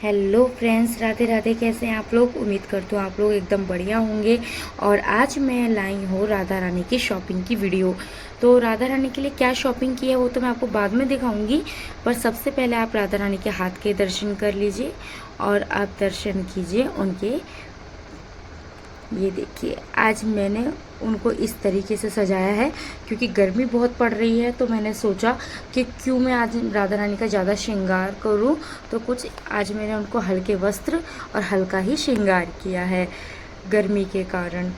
Hello friends, Radhe Radhe. कैसे हैं आप लोग? उम्मीद करती हूँ आप लोग एकदम बढ़िया होंगे। और आज मैं लाई हूँ राधा रानी की शॉपिंग की वीडियो। तो राधा रानी के लिए क्या शॉपिंग की है वो तो मैं आपको बाद में दिखाऊंगी, पर सबसे पहले आप राधा रानी के हाथ के दर्शन कर लीजिए और आप दर्शन कीजिए उनके। ये देखिए, आज मैंने उनको इस तरीके से सजाया है क्योंकि गर्मी बहुत पड़ रही है, तो मैंने सोचा कि क्यों मैं आज राधा रानी का ज़्यादा श्रृंगार करूं। तो कुछ आज मैंने उनको हल्के वस्त्र और हल्का ही श्रृंगार किया है गर्मी के कारण।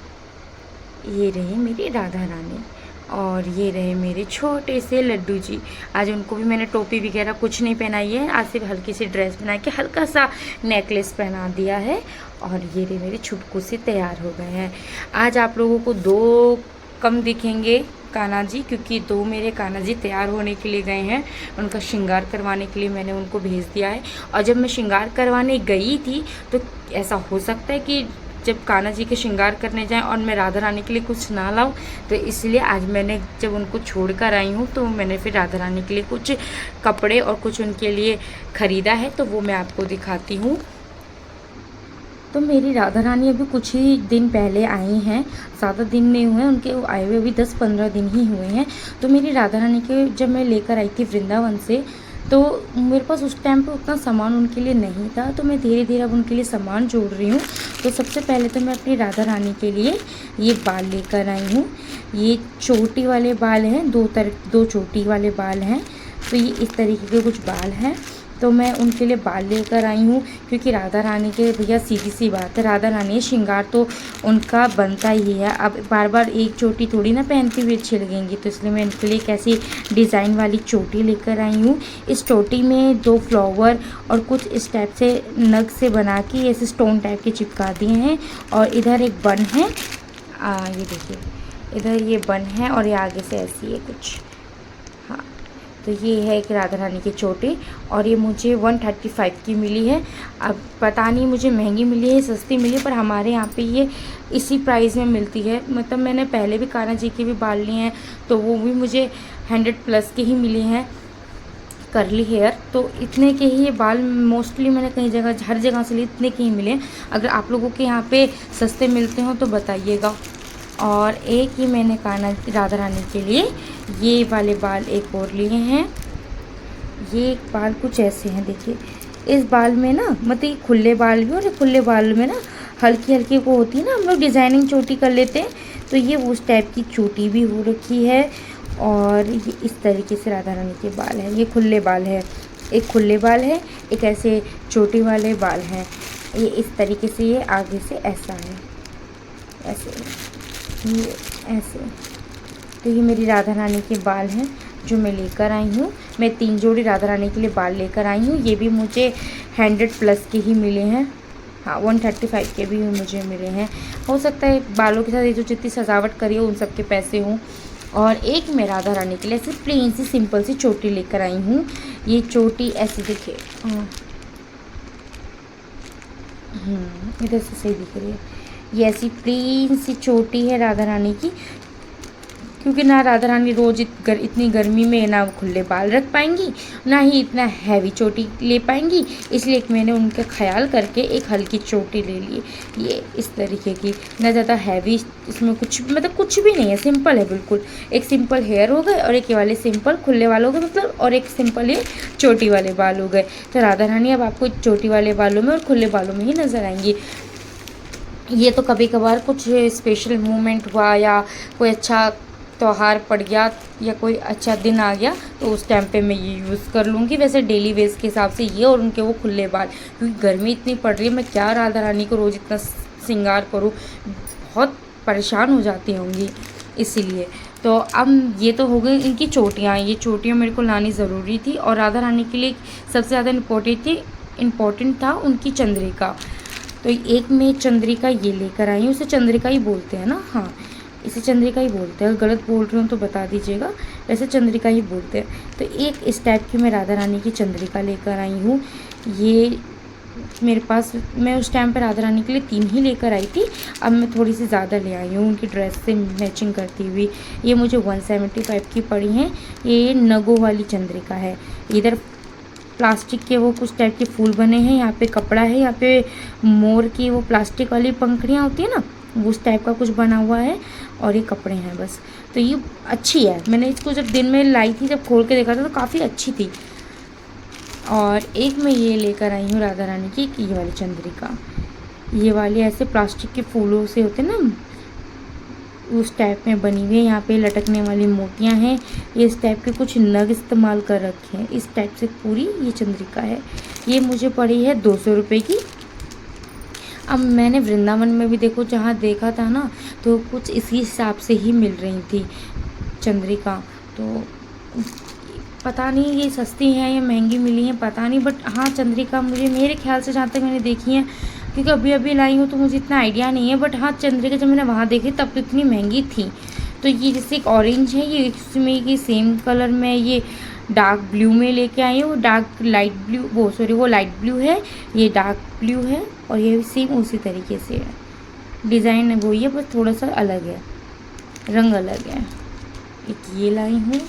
ये रही मेरी राधा रानी और ये रहे मेरे छोटे से लड्डू जी। आज उनको भी मैंने टोपी वगैरह कुछ नहीं पहनाई है, आज सिर्फ हल्की सी ड्रेस बना के हल्का सा नेकलेस पहना दिया है। और ये रहे मेरे छुटकू से तैयार हो गए हैं। आज आप लोगों को दो कम दिखेंगे कान्हा जी, क्योंकि दो मेरे कान्हा जी तैयार होने के लिए गए हैं। उनका श्रृंगार करवाने के लिए मैंने उनको भेज दिया है। और जब मैं श्रृंगार करवाने गई थी तो ऐसा हो सकता है कि जब कान्हा जी के श्रृंगार करने जाएं और मैं राधा रानी के लिए कुछ ना लाऊं, तो इसलिए आज मैंने जब उनको छोड़ कर आई हूं तो मैंने फिर राधा रानी के लिए कुछ कपड़े और कुछ उनके लिए ख़रीदा है, तो वो मैं आपको दिखाती हूँ। तो मेरी राधा रानी अभी कुछ ही दिन पहले आई हैं, ज़्यादा दिन नहीं हुए उनके आए हुए, अभी 10-15 दिन ही हुए हैं। तो मेरी राधा रानी के जब मैं लेकर आई थी वृंदावन से, तो मेरे पास उस टाइम पे उतना सामान उनके लिए नहीं था, तो मैं धीरे धीरे अब उनके लिए सामान जोड़ रही हूँ। तो सबसे पहले तो मैं अपनी राधा रानी के लिए ये बाल लेकर आई हूँ। ये चोटी वाले बाल हैं, दो चोटी वाले बाल हैं। तो ये इस तरीके के कुछ बाल हैं, तो मैं उनके लिए बाल लेकर आई हूँ। क्योंकि राधा रानी के भैया सीधी सी बात है, राधा रानी श्रृंगार तो उनका बनता ही है। अब बार बार एक चोटी थोड़ी ना पहनती हुई अच्छी लगेंगी, तो इसलिए मैं इनके लिए एक ऐसी डिज़ाइन वाली चोटी लेकर आई हूँ। इस चोटी में 2 फ्लावर और कुछ इस टाइप से नग से बना के ऐसे स्टोन टाइप के चिपका दिए हैं। और इधर एक बन है, ये देखिए, इधर ये बन है और ये आगे से ऐसी है कुछ। हाँ, तो ये है एक राधा रानी की चोटी और ये मुझे 135 की मिली है। अब पता नहीं मुझे महंगी मिली है सस्ती मिली है, पर हमारे यहाँ पे ये इसी प्राइस में मिलती है। मतलब मैंने पहले भी कान्हा जी के भी बाल लिए हैं, तो वो भी मुझे 100+ के ही मिले हैं करली हेयर। तो इतने के ही ये बाल मोस्टली मैंने कई जगह, हर जगह से लिए इतने के ही मिले हैं। अगर आप लोगों के यहाँ पे सस्ते मिलते हो तो बताइएगा। और एक ही मैंने कान्हा राधा रानी के लिए ये वाले बाल एक और लिए हैं। ये बाल कुछ ऐसे हैं, देखिए। इस बाल में ना, मतलब ये खुले बाल भी, और खुले बाल में ना हल्की हल्की वो होती है ना, हम लोग डिज़ाइनिंग चोटी कर लेते हैं, तो ये उस टाइप की चोटी भी हो रखी है। और ये इस तरीके से राधा रानी के बाल हैं। ये खुले बाल है, एक खुले बाल है, एक ऐसे चोटी वाले बाल हैं। ये इस तरीके से, ये आगे से ऐसा है, ऐसे, ये ऐसे। तो ये मेरी राधा रानी के बाल हैं जो मैं लेकर आई हूँ। मैं 3 जोड़ी राधा रानी के लिए बाल लेकर आई हूँ। ये भी मुझे 100+ के ही मिले हैं। हाँ, 135 के भी मुझे मिले हैं। हो सकता है बालों के साथ ये जो जितनी सजावट करी हो उन सब के पैसे हों। और एक मैं राधा रानी के लिए ऐसे प्लेन सी सिंपल सी चोटी लेकर आई हूँ। ये चोटी ऐसी दिखे, इधर से सही दिख रही है। ये ऐसी प्लेन सी चोटी है राधा रानी की, क्योंकि ना राधा रानी रोज़ इतनी गर्मी में ना खुले बाल रख पाएंगी, ना ही इतना हैवी चोटी ले पाएंगी, इसलिए एक मैंने उनका ख्याल करके एक हल्की चोटी ले ली। ये इस तरीके की, ना ज़्यादा हैवी, इसमें कुछ मतलब कुछ भी नहीं है, सिंपल है बिल्कुल। एक सिंपल हेयर हो गए और एक ये वाले सिंपल खुले बाल हो गए, मतलब, और एक सिंपल ये चोटी वाले बाल हो गए। तो राधा रानी अब आपको चोटी वाले बालों में और खुले बालों में ही नज़र आएंगी। ये तो कभी कभार कुछ स्पेशल मोमेंट हुआ या कोई अच्छा त्यौहार पड़ गया या कोई अच्छा दिन आ गया तो उस टाइम पे मैं ये यूज़ कर लूँगी। वैसे डेली वेज के हिसाब से ये और उनके वो खुले बाल, क्योंकि गर्मी इतनी पड़ रही है, मैं क्या राधा रानी को रोज़ इतना श्रृंगार करूँ, बहुत परेशान हो जाती होंगी इसीलिए। तो अब ये तो हो गई इनकी चोटियाँ। ये चोटियाँ मेरे को लानी ज़रूरी थी। और राधा रानी के लिए सबसे ज़्यादा इम्पोर्टेंट था उनकी चंद्रिका। तो एक मैं चंद्रिका ये लेकर आई हूँ। उसे चंद्रिका ही बोलते हैं ना? हाँ, इसे चंद्रिका ही बोलते हैं। गलत बोल रही हूँ तो बता दीजिएगा, वैसे चंद्रिका ही बोलते हैं। तो एक इस टाइप की मैं राधा रानी की चंद्रिका लेकर आई हूँ। ये मेरे पास, मैं उस टाइम पर राधा रानी के लिए 3 ही लेकर आई थी, अब मैं थोड़ी सी ज़्यादा ले आई हूँ उनकी ड्रेस से मैचिंग करती हुई। ये मुझे 175 की पड़ी हैं। ये नगों वाली चंद्रिका है। इधर प्लास्टिक के वो कुछ टाइप के फूल बने हैं, यहाँ पे कपड़ा है, यहाँ पे मोर की वो प्लास्टिक वाली पंखड़ियाँ होती है ना, उस टाइप का कुछ बना हुआ है, और ये कपड़े हैं बस। तो ये अच्छी है, मैंने इसको जब दिन में लाई थी, जब खोल के देखा था तो काफ़ी अच्छी थी। और एक मैं ये लेकर आई हूँ राधा रानी की, ये वाली चंद्रिका, ये वाली ऐसे प्लास्टिक के फूलों से होते ना, उस टाइप में बनी हुई है। यहाँ पे लटकने वाली मोतियाँ हैं, ये इस टाइप के कुछ नग इस्तेमाल कर रखे हैं, इस टाइप से पूरी ये चंद्रिका है। ये मुझे पड़ी है 200 रुपये की। अब मैंने वृंदावन में भी देखो जहाँ देखा था ना, तो कुछ इसी हिसाब से ही मिल रही थी चंद्रिका। तो पता नहीं ये सस्ती हैं या महंगी मिली हैं, पता नहीं, बट हाँ चंद्रिका मुझे, मेरे ख्याल से जहाँ तक मैंने देखी है, क्योंकि अभी अभी लाई हूँ तो मुझे इतना आइडिया नहीं है, बट हाँ चंद्रिका जब मैंने वहाँ देखी तब तो इतनी महंगी थी। तो ये जैसे एक ऑरेंज है, ये इसमें ये सेम कलर में ये डार्क ब्लू में लेके आई हूँ, डार्क लाइट ब्लू, वो लाइट ब्लू है, ये डार्क ब्लू है, और ये भी सेम उसी तरीके से है, डिज़ाइन वही है, बस थोड़ा सा अलग है, रंग अलग है। एक ये लाई हूँ,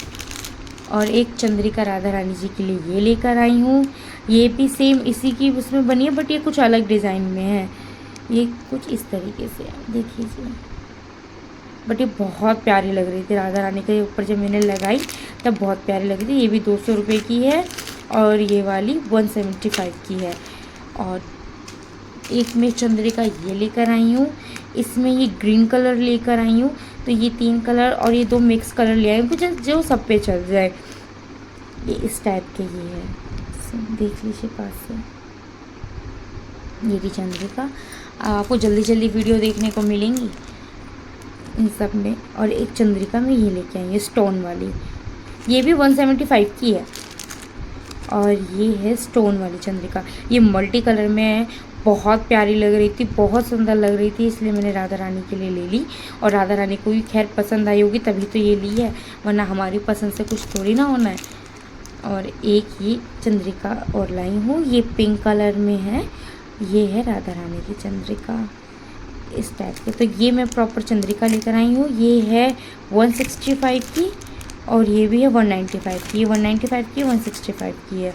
और एक चंद्रिका राधा रानी जी के लिए ये लेकर आई हूँ। ये भी सेम इसी की उसमें बनी है, बट ये कुछ अलग डिज़ाइन में है, ये कुछ इस तरीके से है, देखिए, बट ये बहुत प्यारी लग रही थी राधा रानी के ऊपर, जब मैंने लगाई तब बहुत प्यारी लगी थी। ये भी 200 रुपये की है, और ये वाली 175 की है। और एक मैं चंद्रिका ये लेकर आई हूँ, इसमें ये ग्रीन कलर लेकर आई हूँ, तो ये 3 कलर और ये 2 मिक्स कलर ले आई हूँ, कुछ जो सब पे चल जाए। ये इस टाइप के ये है, देख लीजिए पास से, ये भी चंद्रिका। आपको जल्दी जल्दी वीडियो देखने को मिलेंगी इन सब में। और एक चंद्रिका में ये लेके आई है स्टोन वाली, ये भी 175 की है, और ये है स्टोन वाली चंद्रिका, ये मल्टी कलर में है, बहुत प्यारी लग रही थी, बहुत सुंदर लग रही थी, इसलिए मैंने राधा रानी के लिए ले ली। और राधा रानी को भी खैर पसंद आई होगी तभी तो ये ली है, वरना हमारी पसंद से कुछ थोड़ी ना होना है। और एक ये चंद्रिका और लाई हूँ, ये पिंक कलर में है, ये है राधा रानी की चंद्रिका इस टाइप के। तो ये मैं प्रॉपर चंद्रिका लेकर आई हूँ, ये है 165 की, और ये भी है 195 की, 195 की, 165 की है।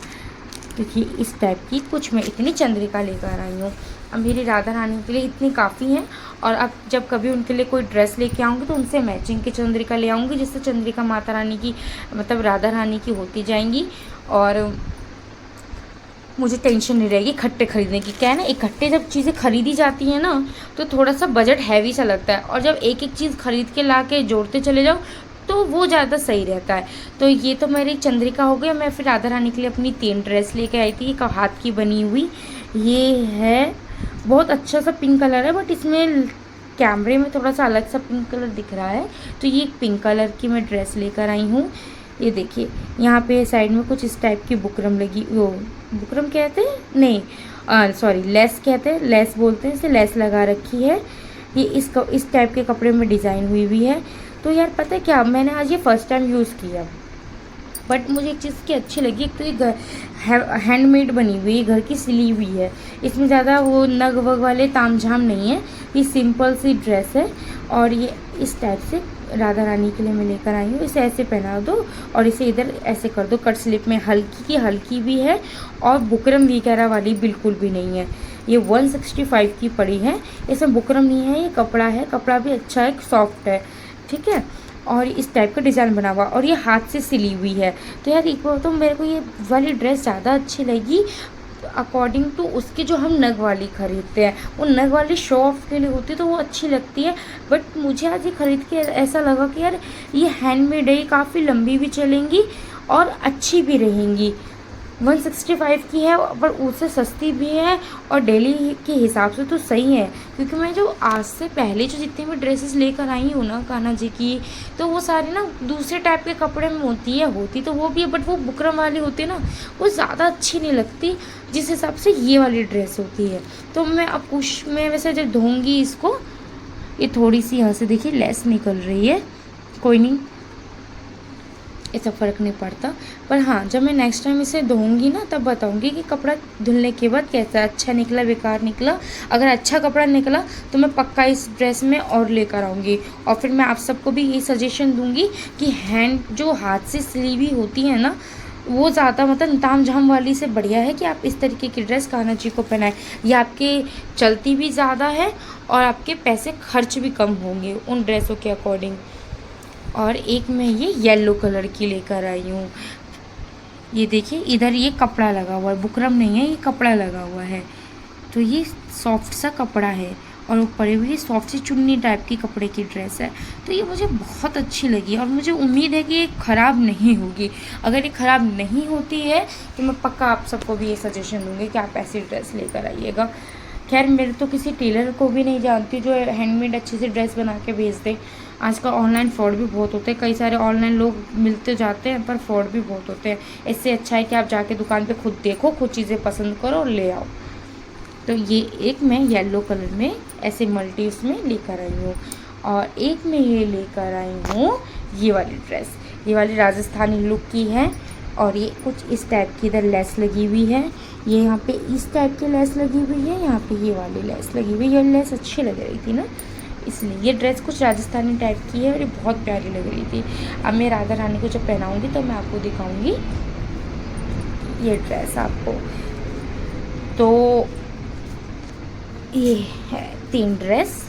देखिए इस टाइप की कुछ मैं इतनी चंद्रिका लेकर आई हूँ। अब मेरी राधा रानी के लिए इतनी काफ़ी हैं, और अब जब कभी उनके लिए कोई ड्रेस लेके आऊँगी तो उनसे मैचिंग की चंद्रिका ले आऊँगी, जिससे चंद्रिका माता रानी की, मतलब राधा रानी की होती जाएंगी, और मुझे टेंशन नहीं रहेगी इकट्ठे खरीदने की। क्या है ना, इकट्ठे जब चीज़ें खरीदी जाती हैं ना, तो थोड़ा सा बजट हैवी सा लगता है, और जब एक एक चीज़ खरीद के ला के जोड़ते चले जाओ तो वो ज़्यादा सही रहता है। तो ये तो मेरी चंद्रिका हो गई। मैं फिर राधा रानी के लिए अपनी 3 ड्रेस लेके आई थी, एक हाथ की बनी हुई, ये है बहुत अच्छा सा पिंक कलर है, बट इसमें कैमरे में थोड़ा सा अलग सा पिंक कलर दिख रहा है। तो ये एक पिंक कलर की मैं ड्रेस लेकर आई हूँ। ये देखिए यहाँ पे साइड में कुछ इस टाइप की बुकरम लगी, वो बुकरम कहते हैं, नहीं सॉरी लेस कहते हैं, लेस बोलते हैं इसे, लेस लगा रखी है। ये इस टाइप के कपड़े में डिज़ाइन हुई है। तो यार पता है क्या, मैंने आज ये फ़र्स्ट टाइम यूज़ किया, बट मुझे एक चीज़ की अच्छी लगी, एक तो ये हैंडमेड बनी हुई है, घर की सिली हुई है, इसमें ज़्यादा वो नग वग वाले तामझाम नहीं है, ये सिंपल सी ड्रेस है। और ये इस टाइप से राधा रानी के लिए मैं लेकर आई हूँ। इसे ऐसे पहना दो और इसे इधर ऐसे कर दो, कट स्लिप में हल्की की हल्की भी है, और बुकरम वगैरह वाली बिल्कुल भी नहीं है। ये 165 की पड़ी है, इसमें बुकरम नहीं है, ये कपड़ा है, कपड़ा भी अच्छा है, सॉफ्ट है, ठीक है। और इस टाइप का डिज़ाइन बना हुआ, और ये हाथ से सिली हुई है। तो यार एक बार तो मेरे को ये वाली ड्रेस ज़्यादा अच्छी लगी अकॉर्डिंग टू उसके जो हम नग वाली ख़रीदते हैं। वो नग वाली शो ऑफ के लिए होती है तो वो अच्छी लगती है, बट मुझे आज ये ख़रीद के ऐसा लगा कि यार ये हैंडमेड है, ये काफ़ी लंबी भी चलेंगी और अच्छी भी रहेंगी। 165 की है, पर उससे सस्ती भी है, और डेली के हिसाब से तो सही है। क्योंकि मैं जो आज से पहले जो जितनी भी ड्रेसेस लेकर आई हूँ ना कान्हा जी की, तो वो सारी ना दूसरे टाइप के कपड़े में होती तो वो भी है, बट वो बुकरम वाली होती है ना, वो ज़्यादा अच्छी नहीं लगती जिस हिसाब से ये वाली ड्रेस होती है। तो मैं अब कुछ मैं वैसे जब धोऊँगी इसको, ये थोड़ी सी यहाँ से देखिए लेस निकल रही है, कोई नहीं, ऐसा फ़र्क नहीं पड़ता। पर हाँ, जब मैं नेक्स्ट टाइम इसे धोऊंगी ना तब बताऊंगी कि कपड़ा धुलने के बाद कैसा, अच्छा निकला बेकार निकला। अगर अच्छा कपड़ा निकला तो मैं पक्का इस ड्रेस में और लेकर आऊँगी। और फिर मैं आप सबको भी ये सजेशन दूंगी कि हैंड जो हाथ से सिली हुई होती है ना, वो ज़्यादा मतलब ताम झाम वाली से बढ़िया है कि आप इस तरीके की ड्रेस कान्हा जी को पहनाएं। ये आपकी चलती भी ज़्यादा है और आपके पैसे खर्च भी कम होंगे उन ड्रेसों के अकॉर्डिंग। और एक मैं ये येलो कलर की लेकर आई हूँ। ये देखिए इधर ये कपड़ा लगा हुआ है, बुकरम नहीं है, ये कपड़ा लगा हुआ है। तो ये सॉफ्ट सा कपड़ा है और ऊपर भी सॉफ्ट सी चुन्नी टाइप की कपड़े की ड्रेस है। तो ये मुझे बहुत अच्छी लगी और मुझे उम्मीद है कि ये ख़राब नहीं होगी। अगर ये ख़राब नहीं होती है तो मैं पक्का आप सबको भी ये सजेशन दूँगी कि आप ऐसी ड्रेस लेकर आइएगा। खैर मेरे तो किसी टेलर को भी नहीं जानती जो हैंडमेड अच्छी सी ड्रेस बना के भेज दे। आजकल ऑनलाइन फ्रॉड भी बहुत होते हैं, कई सारे ऑनलाइन लोग मिलते जाते हैं पर फ्रॉड भी बहुत होते हैं। इससे अच्छा है कि आप जाके दुकान पे खुद देखो, खुद चीज़ें पसंद करो और ले आओ। तो ये एक मैं येलो कलर में ऐसे मल्टी उसमें लेकर आई हूँ और एक मैं ये लेकर आई हूँ ये वाली ड्रेस। ये वाली राजस्थानी लुक की है और ये कुछ इस टाइप की इधर लेस लगी हुई है। ये यहाँ पे इस टाइप की लेस लगी हुई है, यहाँ पे ये वाली लेस लगी हुई है। ये लेस अच्छी लग रही थी ना, इसलिए ये ड्रेस कुछ राजस्थानी टाइप की है और ये बहुत प्यारी लग रही थी। अब मैं राधा रानी को जब पहनाऊँगी तो मैं आपको दिखाऊँगी ये ड्रेस आपको। तो ये है 3 ड्रेस।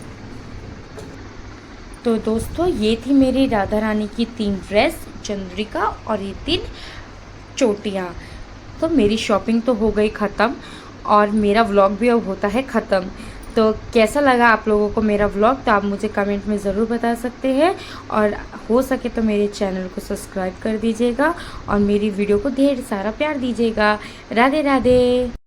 तो दोस्तों ये थी मेरी राधा रानी की 3 ड्रेस, चंद्रिका और ये 3 चोटियाँ। तो मेरी शॉपिंग तो हो गई ख़त्म और मेरा व्लॉग भी अब होता है ख़त्म। तो कैसा लगा आप लोगों को मेरा व्लॉग, तो आप मुझे कमेंट में ज़रूर बता सकते हैं और हो सके तो मेरे चैनल को सब्सक्राइब कर दीजिएगा और मेरी वीडियो को ढेर सारा प्यार दीजिएगा। राधे राधे।